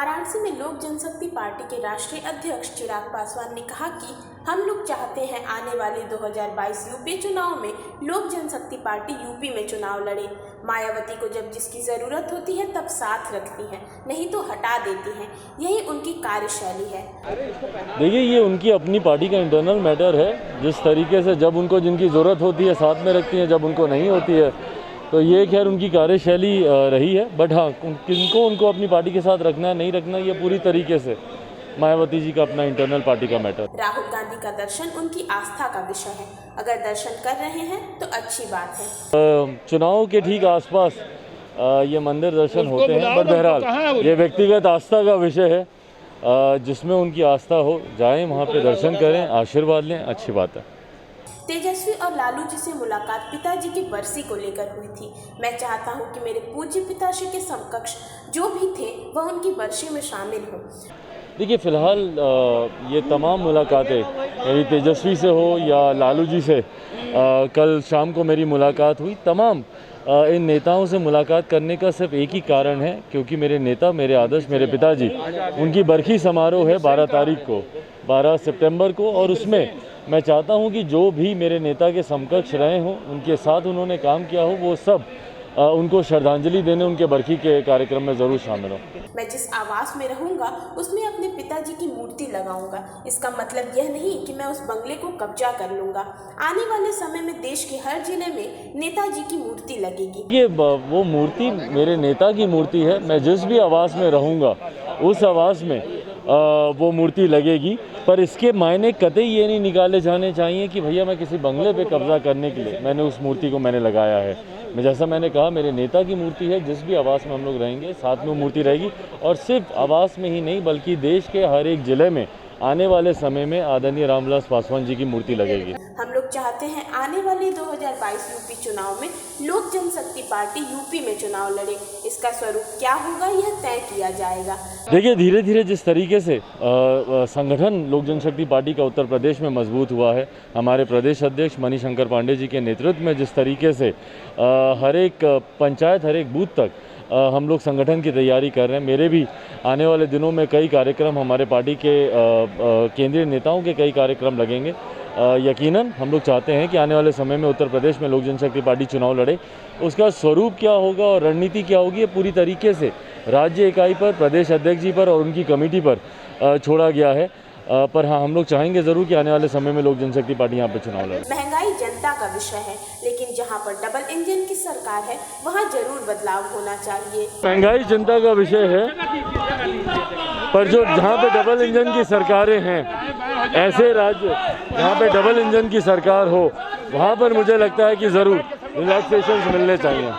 वाराणसी में लोक जनशक्ति पार्टी के राष्ट्रीय अध्यक्ष चिराग पासवान ने कहा कि हम लोग चाहते हैं आने वाले 2022 यूपी चुनाव में लोक जनशक्ति पार्टी यूपी में चुनाव लड़े। मायावती को जब जिसकी ज़रूरत होती है तब साथ रखती हैं, नहीं तो हटा देती हैं। यही उनकी कार्यशैली है। देखिए, ये उनकी अपनी पार्टी का इंटरनल मैटर है। जिस तरीके से जब उनको जिनकी ज़रूरत होती है साथ में रखती हैं, जब उनको नहीं होती है तो ये खैर उनकी कार्यशैली रही है। बट हाँ, किनको उनको अपनी पार्टी के साथ रखना है नहीं रखना, ये पूरी तरीके से मायावती जी का अपना इंटरनल पार्टी का मैटर। राहुल गांधी का दर्शन उनकी आस्था का विषय है। अगर दर्शन कर रहे हैं तो अच्छी बात है। चुनाव के ठीक आसपास ये मंदिर दर्शन होते हैं, बट बहरहाल ये व्यक्तिगत आस्था का विषय है। जिसमें उनकी आस्था हो, जाएं वहाँ पे दर्शन करें, आशीर्वाद लें, अच्छी बात है। तेजस्वी और लालू जी से मुलाकात पिताजी की बरसी को लेकर हुई थी। मैं चाहता हूं कि मेरे पूज्य पिताश्री के समकक्ष जो भी थे वह उनकी बरसी में शामिल हों। देखिए, फ़िलहाल ये तमाम मुलाकातें मेरी तेजस्वी से हो या लालू जी से, कल शाम को मेरी मुलाकात हुई। तमाम इन नेताओं से मुलाकात करने का सिर्फ एक ही कारण है, क्योंकि मेरे नेता, मेरे आदर्श, मेरे पिताजी, उनकी बरखी समारोह है 12 तारीख को, 12 सितंबर को। और उसमें मैं चाहता हूं कि जो भी मेरे नेता के समकक्ष रहे हों, उनके साथ उन्होंने काम किया हो, वो सब उनको श्रद्धांजलि देने उनके बरखी के कार्यक्रम में ज़रूर शामिल हो। मैं जिस आवास में रहूंगा उसमें अपने पिताजी की मूर्ति लगाऊंगा। इसका मतलब यह नहीं कि मैं उस बंगले को कब्जा कर लूंगा। आने वाले समय में देश के हर जिले में नेताजी की मूर्ति लगेगी। ये वो मूर्ति मेरे नेता की मूर्ति है। मैं जिस भी आवास में रहूंगा उस आवास में वो मूर्ति लगेगी। पर इसके मायने कतई ये नहीं निकाले जाने चाहिए कि भैया मैं किसी बंगले पे कब्जा करने के लिए मैंने उस मूर्ति को लगाया है। जैसा मैंने कहा, मेरे नेता की मूर्ति है। जिस भी आवास में हम लोग रहेंगे साथ में वो मूर्ति रहेगी। और सिर्फ आवास में ही नहीं, बल्कि देश के हर एक जिले में आने वाले समय में आदरणीय रामविलास पासवान जी की मूर्ति लगेगी। हम लोग चाहते हैं आने वाले 2022 यूपी चुनाव में लोक जनशक्ति पार्टी यूपी में चुनाव लड़े। इसका स्वरूप क्या होगा यह तय किया जाएगा। देखिए, धीरे धीरे जिस तरीके से संगठन लोक जनशक्ति पार्टी का उत्तर प्रदेश में मजबूत हुआ है, हमारे प्रदेश अध्यक्ष मणिशंकर पांडे जी के नेतृत्व में जिस तरीके से हर एक पंचायत, हर एक बूथ तक हम लोग संगठन की तैयारी कर रहे हैं। मेरे भी आने वाले दिनों में कई कार्यक्रम, हमारे पार्टी के केंद्रीय नेताओं के कई कार्यक्रम लगेंगे। यकीनन हम लोग चाहते हैं कि आने वाले समय में उत्तर प्रदेश में लोक जनशक्ति पार्टी चुनाव लड़े। उसका स्वरूप क्या होगा और रणनीति क्या होगी, ये पूरी तरीके से राज्य इकाई पर, प्रदेश अध्यक्ष जी पर और उनकी कमेटी पर छोड़ा गया है। पर हाँ, हम लोग चाहेंगे ज़रूर कि आने वाले समय में लोक जनशक्ति पार्टी यहाँ पे चुनाव लड़े। महंगाई जनता का विषय है, लेकिन जहाँ पर डबल इंजन की सरकार है वहाँ जरूर बदलाव होना चाहिए। महंगाई जनता का विषय है, पर जो जहाँ पे डबल इंजन की सरकारें हैं, ऐसे राज्य जहाँ पे डबल इंजन की सरकार हो, वहाँ पर मुझे लगता है कि ज़रूर रिलैक्सेशन मिलने चाहिए।